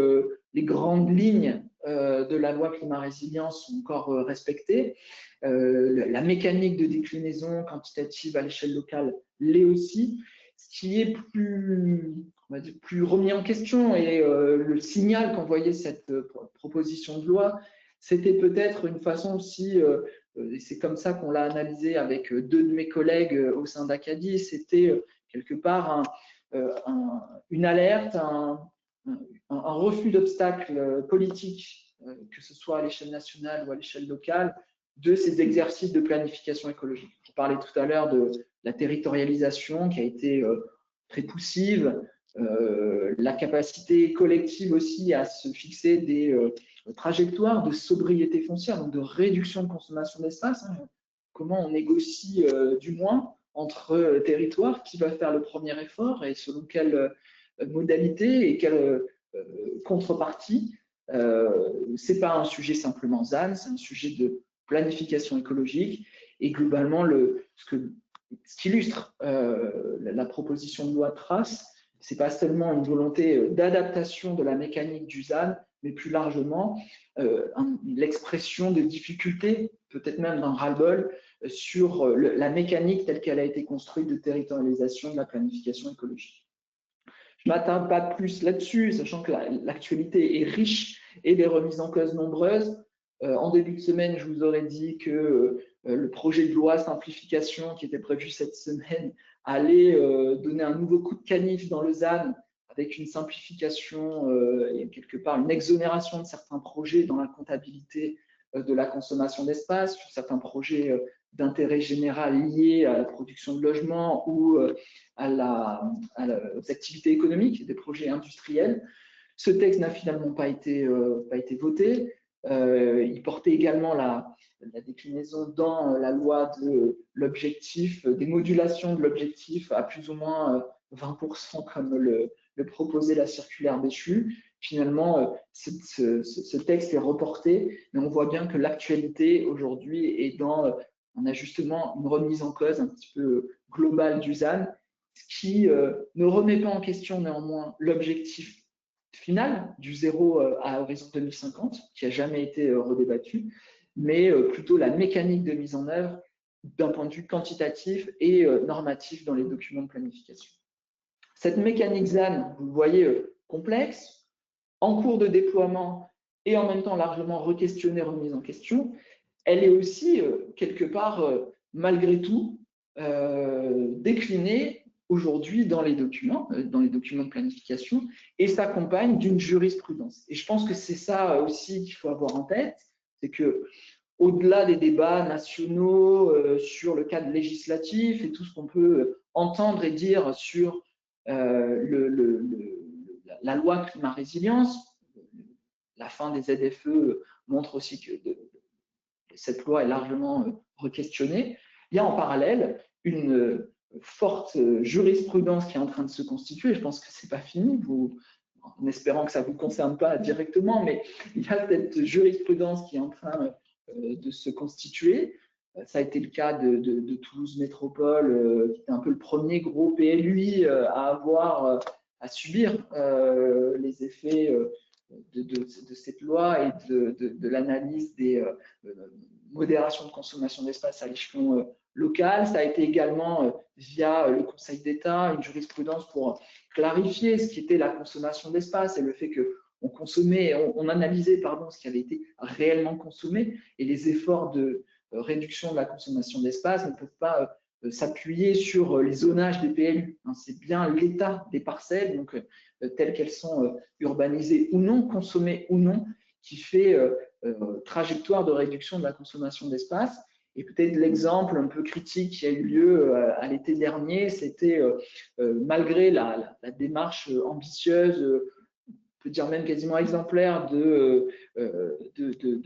les grandes lignes de la loi climat résilience sont encore respectées. La mécanique de déclinaison quantitative à l'échelle locale l'est aussi. Ce qui est plus remis en question et le signal qu'envoyait cette proposition de loi, c'était peut-être une façon aussi, et c'est comme ça qu'on l'a analysé avec 2 de mes collègues au sein d'Acadie, c'était quelque part une alerte, un refus d'obstacles politiques, que ce soit à l'échelle nationale ou à l'échelle locale, de ces exercices de planification écologique. Je parlais tout à l'heure de la territorialisation qui a été très poussive, la capacité collective aussi à se fixer des trajectoires de sobriété foncière, donc de réduction de consommation d'espace. Comment on négocie du moins entre territoires, qui va faire le premier effort et selon quelle modalité et quelle contrepartie. Ce n'est pas un sujet simplement ZAN, c'est un sujet de planification écologique et globalement ce qu'illustre la proposition de loi TRACE, ce n'est pas seulement une volonté d'adaptation de la mécanique du ZAN, mais plus largement l'expression de difficultés, peut-être même d'un ras-le-bol, sur la mécanique telle qu'elle a été construite de territorialisation de la planification écologique. Je ne m'attarde pas plus là-dessus, sachant que l'actualité est riche et des remises en cause nombreuses. En début de semaine, je vous aurais dit que le projet de loi simplification qui était prévu cette semaine allait donner un nouveau coup de canif dans le ZAN avec une simplification et quelque part une exonération de certains projets dans la comptabilité de la consommation d'espace, sur certains projets d'intérêt général liés à la production de logements ou aux activités économiques, des projets industriels. Ce texte n'a finalement pas été voté. Il portait également la déclinaison dans la loi de l'objectif, des modulations de l'objectif à plus ou moins 20%, comme le proposait la circulaire Béchu. finalement, ce texte est reporté, mais on voit bien que l'actualité aujourd'hui est dans un ajustement, une remise en cause un petit peu globale du ZAN, ce qui ne remet pas en question néanmoins l'objectif final du zéro à horizon 2050, qui n'a jamais été redébattu, mais plutôt la mécanique de mise en œuvre d'un point de vue quantitatif et normatif dans les documents de planification. Cette mécanique ZAN, vous le voyez, complexe, en cours de déploiement et en même temps largement requestionnée, remise en question, elle est aussi, quelque part, malgré tout, déclinée aujourd'hui dans les documents de planification, et s'accompagne d'une jurisprudence. Et je pense que c'est ça aussi qu'il faut avoir en tête, c'est que au-delà des débats nationaux sur le cadre législatif et tout ce qu'on peut entendre et dire sur la loi climat résilience, la fin des ZFE montre aussi que cette loi est largement requestionnée. Il y a en parallèle une forte jurisprudence qui est en train de se constituer. Je pense que ce n'est pas fini, en espérant que ça ne vous concerne pas directement, mais il y a cette jurisprudence qui est en train de se constituer. Ça a été le cas de Toulouse Métropole, qui était un peu le premier gros PLUI à subir les effets de cette loi et de l'analyse des modérations de consommation d'espace à l'échelon local. Ça a été également, via le Conseil d'État, une jurisprudence pour clarifier ce qui était la consommation d'espace et le fait qu'on analysait ce qui avait été réellement consommé, et les efforts de réduction de la consommation d'espace ne peuvent pas s'appuyer sur les zonages des PLU. C'est bien l'état des parcelles, donc telles qu'elles sont urbanisées ou non, consommées ou non, qui fait trajectoire de réduction de la consommation d'espace. Et peut-être l'exemple un peu critique qui a eu lieu à l'été dernier, c'était malgré la démarche ambitieuse, on peut dire même quasiment exemplaire de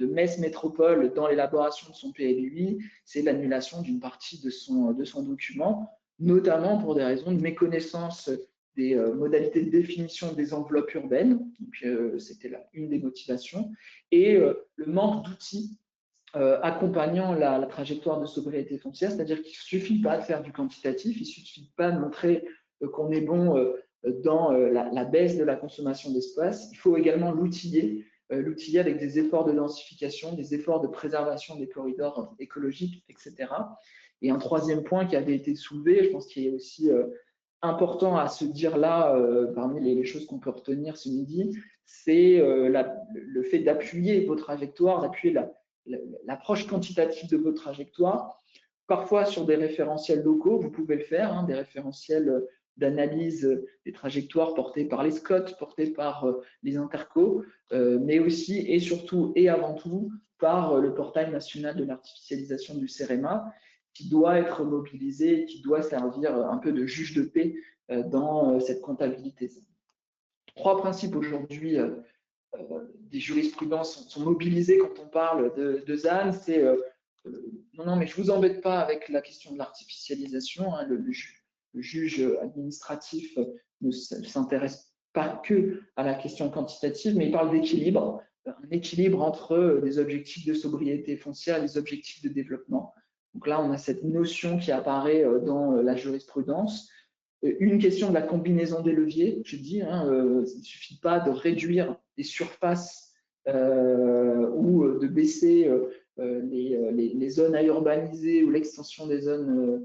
Metz Métropole dans l'élaboration de son PLUI, c'est l'annulation d'une partie de son document, notamment pour des raisons de méconnaissance des modalités de définition des enveloppes urbaines, c'était une des motivations, et le manque d'outils accompagnant la trajectoire de sobriété foncière, c'est-à-dire qu'il ne suffit pas de faire du quantitatif, il ne suffit pas de montrer qu'on est bon dans la baisse de la consommation d'espace, il faut également l'outiller avec des efforts de densification, des efforts de préservation des corridors écologiques, etc. Et un troisième point qui avait été soulevé, je pense qu'il est aussi important à se dire là, parmi les choses qu'on peut retenir ce midi, c'est le fait d'appuyer vos trajectoires, d'appuyer l'approche quantitative de votre trajectoire, parfois sur des référentiels locaux, vous pouvez le faire, des référentiels d'analyse des trajectoires portés par les SCOT, portés par les intercos, mais aussi et surtout et avant tout par le portail national de l'artificialisation du CEREMA, qui doit être mobilisé, qui doit servir un peu de juge de paix dans cette comptabilité. Trois principes aujourd'hui des jurisprudences sont mobilisés quand on parle de ZAN, c'est non, mais je ne vous embête pas avec la question de l'artificialisation, le juge administratif ne s'intéresse pas que à la question quantitative, mais il parle d'équilibre, un équilibre entre les objectifs de sobriété foncière et les objectifs de développement. Donc là, on a cette notion qui apparaît dans la jurisprudence. Une question de la combinaison des leviers, je dis, il ne suffit pas de réduire les surfaces ou de baisser les zones à urbaniser ou l'extension des zones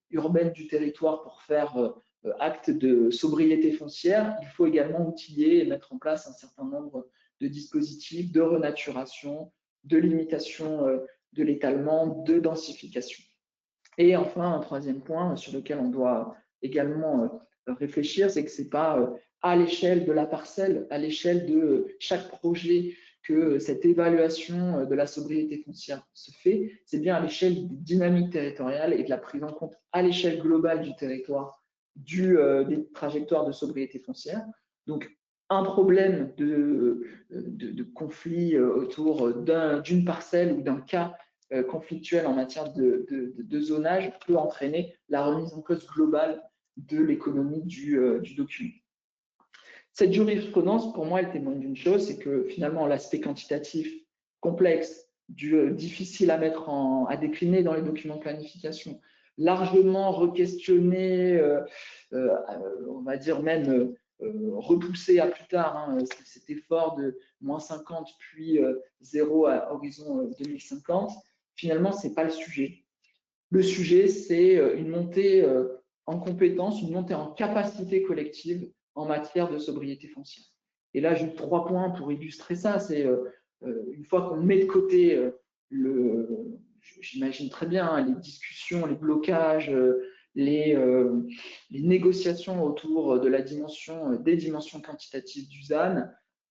urbaines du territoire pour faire acte de sobriété foncière. Il faut également outiller et mettre en place un certain nombre de dispositifs de renaturation, de limitation de l'étalement, de densification. Et enfin, un troisième point sur lequel on doit également réfléchir, c'est que ce n'est pas à l'échelle de la parcelle, à l'échelle de chaque projet que cette évaluation de la sobriété foncière se fait, c'est bien à l'échelle des dynamiques territoriales et de la prise en compte à l'échelle globale du territoire des trajectoires de sobriété foncière. Donc, un problème de conflit autour d'une parcelle ou d'un cas conflictuel en matière de zonage peut entraîner la remise en cause globale de l'économie du document. Cette jurisprudence, pour moi, elle témoigne d'une chose, c'est que finalement, l'aspect quantitatif complexe, difficile à à décliner dans les documents de planification, largement re-questionné, on va dire même repoussé à plus tard, hein, cet effort de -50 puis 0 à horizon 2050, finalement, ce n'est pas le sujet. Le sujet, c'est une montée en compétences, une montée en capacité collective en matière de sobriété foncière. Et là, j'ai 3 points pour illustrer ça. C'est une fois qu'on met de côté j'imagine très bien, hein, les discussions, les blocages, les négociations autour de des dimensions quantitatives du ZAN,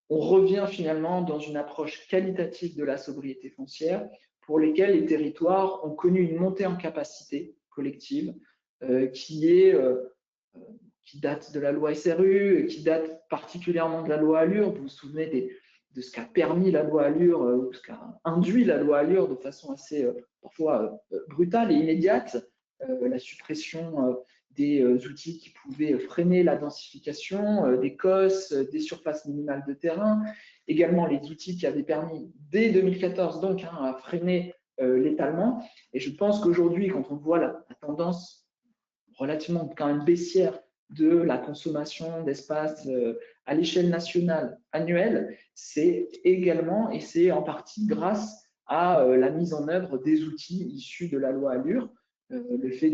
on revient finalement dans une approche qualitative de la sobriété foncière pour lesquelles les territoires ont connu une montée en capacité collective qui date de la loi SRU, qui date particulièrement de la loi Allure. Vous vous souvenez de ce qu'a permis la loi Allure, ou ce qu'a induit la loi Allure de façon assez parfois brutale et immédiate, la suppression des outils qui pouvaient freiner la densification, des COS, des surfaces minimales de terrain, également les outils qui avaient permis dès 2014 donc à freiner l'étalement. Et je pense qu'aujourd'hui, quand on voit la tendance relativement quand même baissière de la consommation d'espace à l'échelle nationale annuelle, c'est également, et c'est en partie grâce à la mise en œuvre des outils issus de la loi Allure, le fait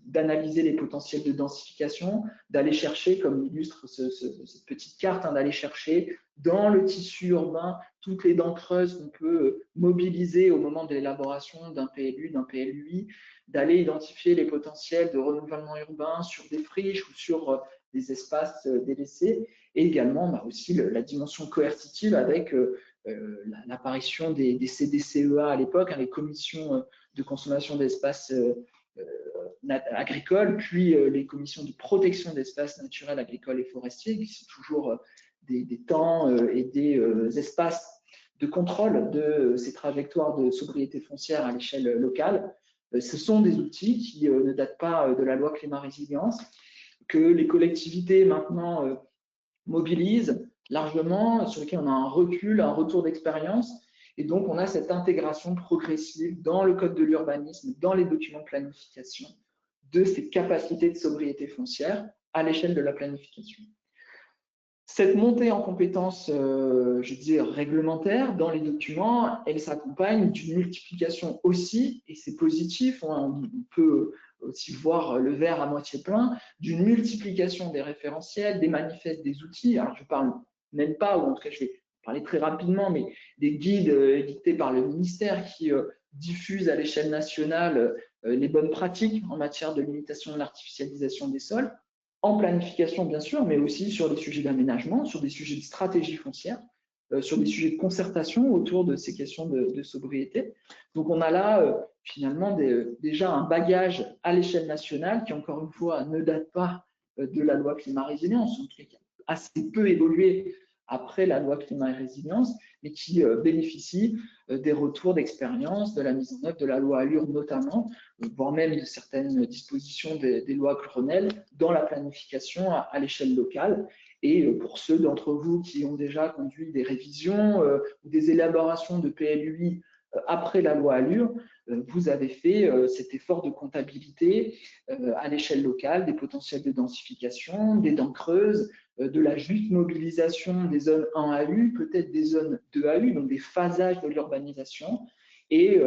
d'analyser les potentiels de densification, d'aller chercher, comme illustre cette petite carte, hein, d'aller chercher dans le tissu urbain toutes les dents creuses qu'on peut mobiliser au moment de l'élaboration d'un PLU, d'un PLUI, d'aller identifier les potentiels de renouvellement urbain sur des friches ou sur des espaces délaissés, et également aussi la dimension coercitive avec l'apparition des CDCEA à l'époque, hein, les commissions de consommation d'espaces agricoles, puis les commissions de protection d'espaces naturels, agricoles et forestiers, qui sont toujours des temps et des espaces de contrôle de ces trajectoires de sobriété foncière à l'échelle locale. Ce sont des outils qui ne datent pas de la loi climat-résilience, que les collectivités maintenant mobilisent largement, sur lesquels on a un recul, un retour d'expérience. Et donc, on a cette intégration progressive dans le code de l'urbanisme, dans les documents de planification, de ces capacités de sobriété foncière à l'échelle de la planification. Cette montée en compétences, je dis réglementaires dans les documents, elle s'accompagne d'une multiplication aussi, et c'est positif, on peut aussi voir le verre à moitié plein, d'une multiplication des référentiels, des manifestes, des outils. Alors je ne parle même pas, ou en tout cas je vais parler très rapidement, mais des guides édités par le ministère qui diffusent à l'échelle nationale les bonnes pratiques en matière de limitation de l'artificialisation des sols, en planification bien sûr, mais aussi sur des sujets d'aménagement, sur des sujets de stratégie foncière, sur des sujets de concertation autour de ces questions de sobriété. Donc on a là finalement déjà un bagage à l'échelle nationale qui, encore une fois, ne date pas de la loi climat-résilience, en tout cas qui a assez peu évolué après la loi climat et résilience, mais qui bénéficie des retours d'expérience, de la mise en œuvre de la loi Allure notamment, voire même de certaines dispositions des lois Grenelle dans la planification à l'échelle locale. Et pour ceux d'entre vous qui ont déjà conduit des révisions ou des élaborations de PLUI après la loi Allure, vous avez fait cet effort de comptabilité à l'échelle locale des potentiels de densification, des dents creuses, de la juste mobilisation des zones 1AU, peut-être des zones 2AU, donc des phasages de l'urbanisation. Et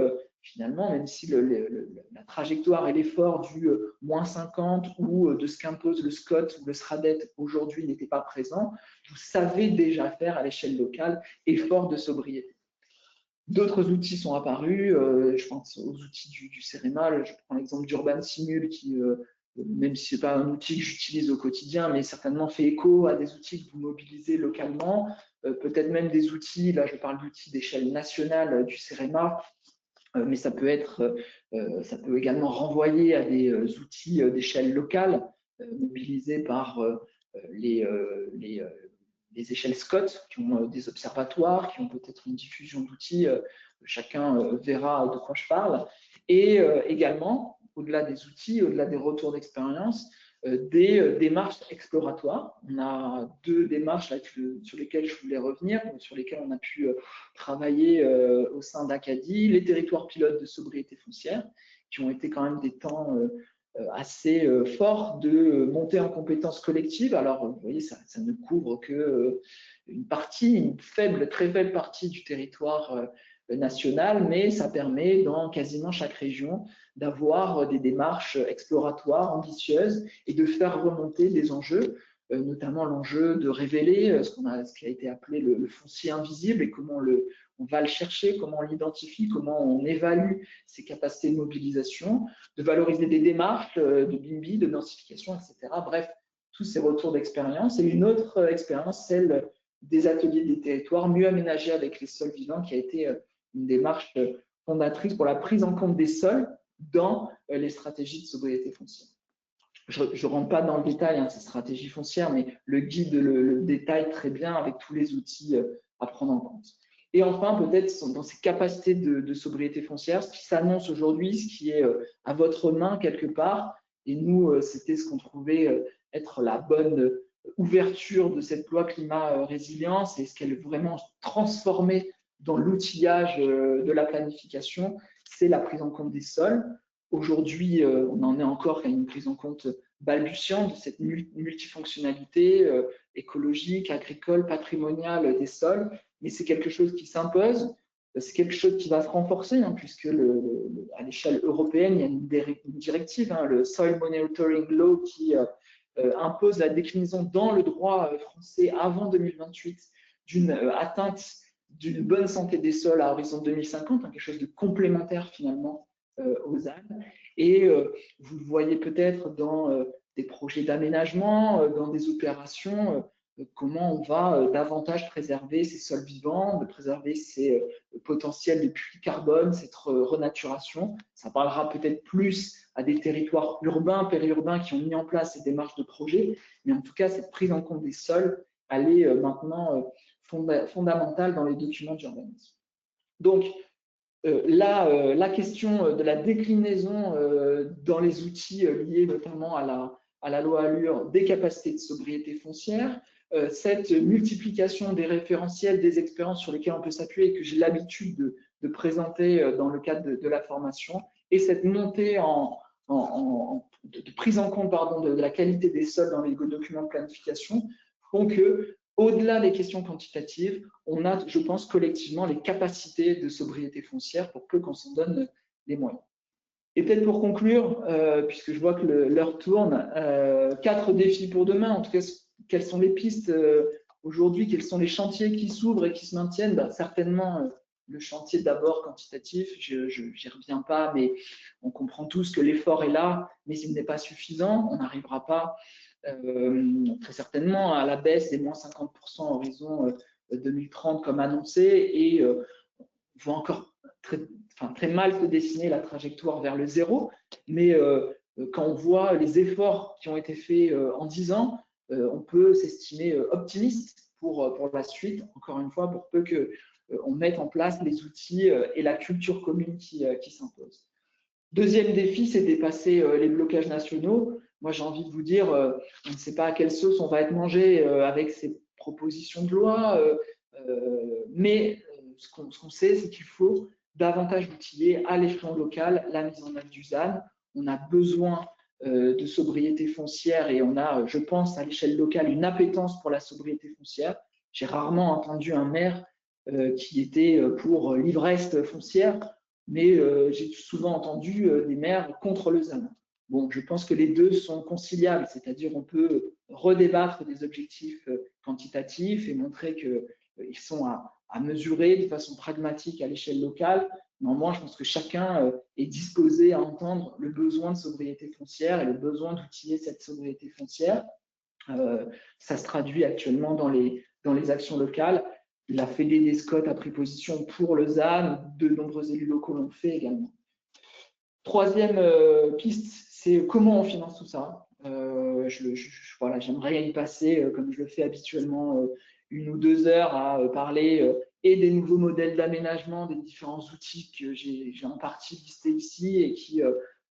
finalement, même si la trajectoire et l'effort du -50 ou de ce qu'impose le SCOT ou le SRADET aujourd'hui n'était pas présent, vous savez déjà faire à l'échelle locale effort de sobriété. D'autres outils sont apparus, je pense aux outils du CEREMA, je prends l'exemple d'Urban Simul qui, même si ce n'est pas un outil que j'utilise au quotidien, mais certainement fait écho à des outils que vous mobilisez localement, peut-être même des outils, là je parle d'outils d'échelle nationale du CEREMA, mais ça peut également renvoyer à des outils d'échelle locale mobilisés par les échelles SCOT qui ont des observatoires, qui ont peut-être une diffusion d'outils, chacun verra de quoi je parle. Et également, au-delà des outils, au-delà des retours d'expérience, des démarches exploratoires. On a 2 démarches là, sur lesquelles je voulais revenir, sur lesquelles on a pu travailler au sein d'Acadie, les territoires pilotes de sobriété foncière, qui ont été quand même des temps assez forts de montée en compétences collectives. Alors, vous voyez, ça ne couvre que une partie, une faible, très faible partie du territoire national, mais ça permet dans quasiment chaque région d'avoir des démarches exploratoires, ambitieuses, et de faire remonter des enjeux, notamment l'enjeu de révéler ce qui a été appelé le foncier invisible et comment on va le chercher, comment on l'identifie, comment on évalue ses capacités de mobilisation, de valoriser des démarches de BIMBI, de densification, etc. Bref, tous ces retours d'expérience. Et une autre expérience, celle des ateliers des territoires mieux aménagés avec les sols vivants, qui a été une démarche fondatrice pour la prise en compte des sols dans les stratégies de sobriété foncière. Je ne rentre pas dans le détail ces stratégies foncières, mais le guide le détaille très bien avec tous les outils à prendre en compte. Et enfin, peut-être dans ces capacités de sobriété foncière, ce qui s'annonce aujourd'hui, ce qui est à votre main quelque part, et nous, c'était ce qu'on trouvait être la bonne ouverture de cette loi climat résilience et ce qu'elle est vraiment transformée dans l'outillage de la planification, c'est la prise en compte des sols. Aujourd'hui, on en est encore à une prise en compte balbutiante de cette multifonctionnalité écologique, agricole, patrimoniale des sols, mais c'est quelque chose qui s'impose, c'est quelque chose qui va se renforcer, puisque à l'échelle européenne, il y a une directive, le Soil Monitoring Law, qui impose la déclinaison dans le droit français avant 2028 d'une atteinte d'une bonne santé des sols à horizon 2050, quelque chose de complémentaire finalement aux ZAN. Et vous le voyez peut-être dans des projets d'aménagement, dans des opérations, comment on va davantage préserver ces sols vivants, de préserver ces potentiels de puits carbone, cette renaturation. Ça parlera peut-être plus à des territoires urbains, périurbains qui ont mis en place ces démarches de projet, mais en tout cas, cette prise en compte des sols, elle est maintenant fondamentale dans les documents d'urbanisme. Donc, la question de la déclinaison dans les outils liés notamment à la loi Allure des capacités de sobriété foncière, cette multiplication des référentiels, des expériences sur lesquelles on peut s'appuyer et que j'ai l'habitude de présenter dans le cadre de la formation, et cette montée de prise en compte de la qualité des sols dans les documents de planification font que, au-delà des questions quantitatives, on a, je pense, collectivement les capacités de sobriété foncière pour peu qu'on s'en donne les moyens. Et peut-être pour conclure, puisque je vois que l'heure tourne, 4 défis pour demain. En tout cas, quelles sont les pistes aujourd'hui? Quels sont les chantiers qui s'ouvrent et qui se maintiennent? Certainement, le chantier d'abord quantitatif, je n'y reviens pas, mais on comprend tous que l'effort est là, mais il n'est pas suffisant. On n'arrivera pas très certainement à la baisse des moins 50% à horizon 2030 comme annoncé, et on voit encore très mal se dessiner la trajectoire vers le zéro, mais quand on voit les efforts qui ont été faits en 10 ans, on peut s'estimer optimiste pour la suite, encore une fois, pour peu qu'on mette en place les outils et la culture commune qui s'impose. Deuxième défi, c'est dépasser les blocages nationaux. Moi, j'ai envie de vous dire, on ne sait pas à quelle sauce on va être mangé avec ces propositions de loi, mais ce qu'on sait, c'est qu'il faut davantage outiller à l'échelon local la mise en œuvre du ZAN. On a besoin de sobriété foncière et on a, je pense, à l'échelle locale, une appétence pour la sobriété foncière. J'ai rarement entendu un maire qui était pour l'ivresse foncière, mais j'ai souvent entendu des maires contre le ZAN. Bon, je pense que les deux sont conciliables, c'est-à-dire on peut redébattre des objectifs quantitatifs et montrer qu'ils sont à mesurer de façon pragmatique à l'échelle locale. Néanmoins, je pense que chacun est disposé à entendre le besoin de sobriété foncière et le besoin d'outiller cette sobriété foncière. Ça se traduit actuellement dans les actions locales. La Fédé des Scott a pris position pour le ZAN, de nombreux élus locaux l'ont fait également. Troisième piste, c'est comment on finance tout ça. Voilà, j'aimerais y passer, comme je le fais habituellement, 1 ou 2 heures à parler et des nouveaux modèles d'aménagement, des différents outils que j'ai en partie listés ici et qui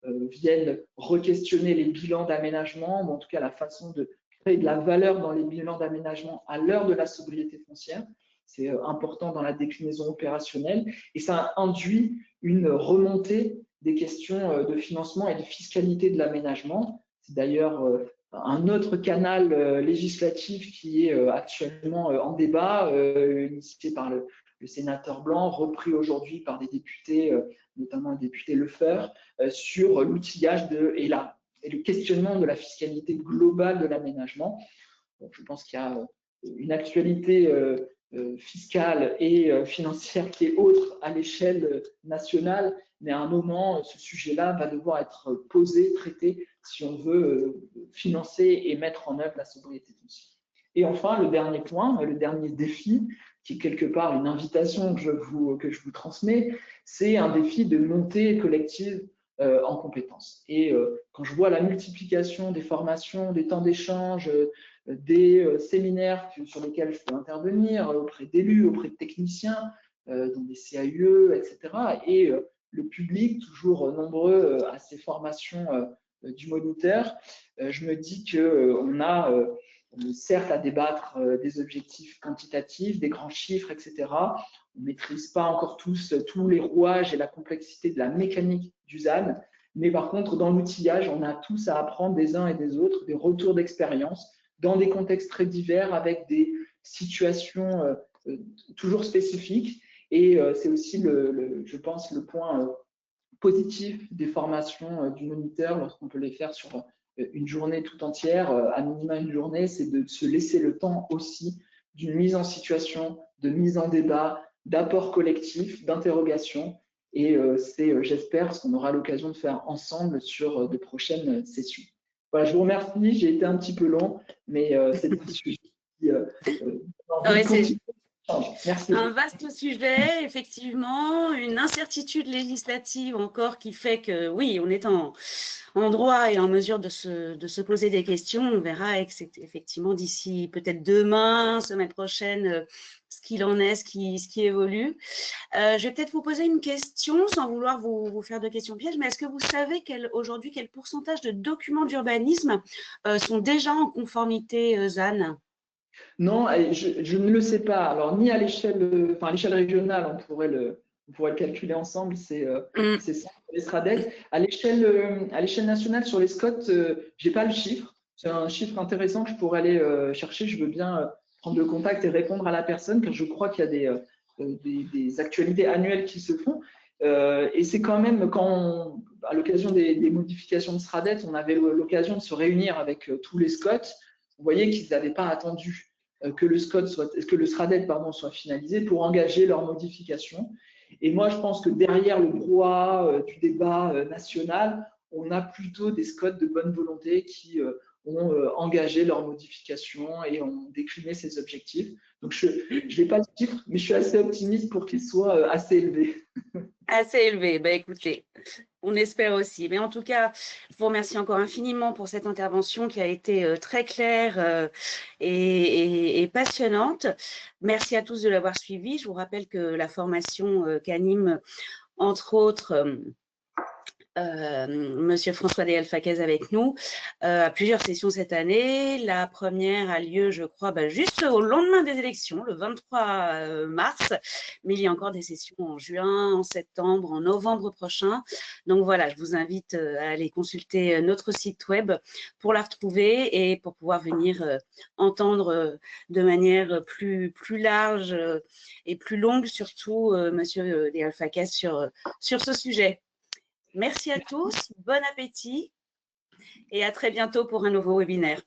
viennent re-questionner les bilans d'aménagement, ou en tout cas la façon de créer de la valeur dans les bilans d'aménagement à l'heure de la sobriété foncière. C'est important dans la déclinaison opérationnelle et ça induit une remontée des questions de financement et de fiscalité de l'aménagement. C'est d'ailleurs un autre canal législatif qui est actuellement en débat, initié par le sénateur Blanc, repris aujourd'hui par des députés, notamment le député Lefeur, sur l'outillage et le questionnement de la fiscalité globale de l'aménagement. Je pense qu'il y a une actualité fiscale et financière qui est autre à l'échelle nationale, mais à un moment, ce sujet-là va devoir être posé, traité, si on veut financer et mettre en œuvre la sobriété foncière. Et enfin, le dernier point, le dernier défi, qui est quelque part une invitation que je vous transmets, c'est un défi de montée collective en compétences. Et quand je vois la multiplication des formations, des temps d'échange, des séminaires sur lesquels je peux intervenir auprès d'élus, auprès de techniciens, dans des CAUE, etc. Et le public, toujours nombreux à ces formations du moniteur, je me dis qu'on a certes à débattre des objectifs quantitatifs, des grands chiffres, etc. On ne maîtrise pas encore tous les rouages et la complexité de la mécanique du ZAN, mais par contre, dans l'outillage, on a tous à apprendre des uns et des autres, des retours d'expérience, dans des contextes très divers, avec des situations toujours spécifiques. Et c'est aussi, je pense, le point positif des formations du moniteur, lorsqu'on peut les faire sur une journée tout entière, à minima une journée, c'est de se laisser le temps aussi d'une mise en situation, de mise en débat, d'apport collectif, d'interrogation. Et c'est, j'espère, ce qu'on aura l'occasion de faire ensemble sur de prochaines sessions. Voilà, je vous remercie, j'ai été un petit peu long, mais c'est un sujet qui Merci. Un vaste sujet, effectivement, une incertitude législative encore qui fait que, oui, on est en droit et en mesure de se poser des questions. On verra effectivement d'ici peut-être demain, semaine prochaine, ce qu'il en est, ce qui évolue. Je vais peut-être vous poser une question sans vouloir vous faire de questions pièges, mais est-ce que vous savez aujourd'hui quel pourcentage de documents d'urbanisme sont déjà en conformité ZAN ? Non, je ne le sais pas. Alors, ni à l'échelle régionale, on pourrait le calculer ensemble, c'est ça, les SRADEC. À l'échelle nationale, sur les SCOT, je n'ai pas le chiffre. C'est un chiffre intéressant que je pourrais aller chercher. Je veux bien prendre le contact et répondre à la personne, car je crois qu'il y a des actualités annuelles qui se font. Et c'est quand même, à l'occasion des modifications de SRADET, on avait l'occasion de se réunir avec tous les SCOT. Vous voyez qu'ils n'avaient pas attendu que le SRADET soit finalisé pour engager leurs modifications. Et moi, je pense que derrière le brouhaha du débat national, on a plutôt des SCOT de bonne volonté qui ont engagé leurs modifications et ont décliné ces objectifs. Donc, je n'ai pas de chiffre, mais je suis assez optimiste pour qu'ils soient assez élevés. Assez élevé, ben écoutez, on espère aussi. Mais en tout cas, je vous remercie encore infiniment pour cette intervention qui a été très claire et passionnante. Merci à tous de l'avoir suivi. Je vous rappelle que la formation qu'anime, entre autres, Monsieur François de Alfaquez avec nous à plusieurs sessions cette année. La première a lieu, je crois, juste au lendemain des élections, le 23 mars, mais il y a encore des sessions en juin, en septembre, en novembre prochain. Donc voilà, je vous invite à aller consulter notre site web pour la retrouver et pour pouvoir venir entendre de manière plus large et plus longue, surtout, Monsieur de Alfaquez sur ce sujet. Merci à tous, bon appétit et à très bientôt pour un nouveau webinaire.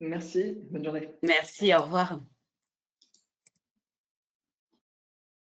Merci, bonne journée. Merci, au revoir.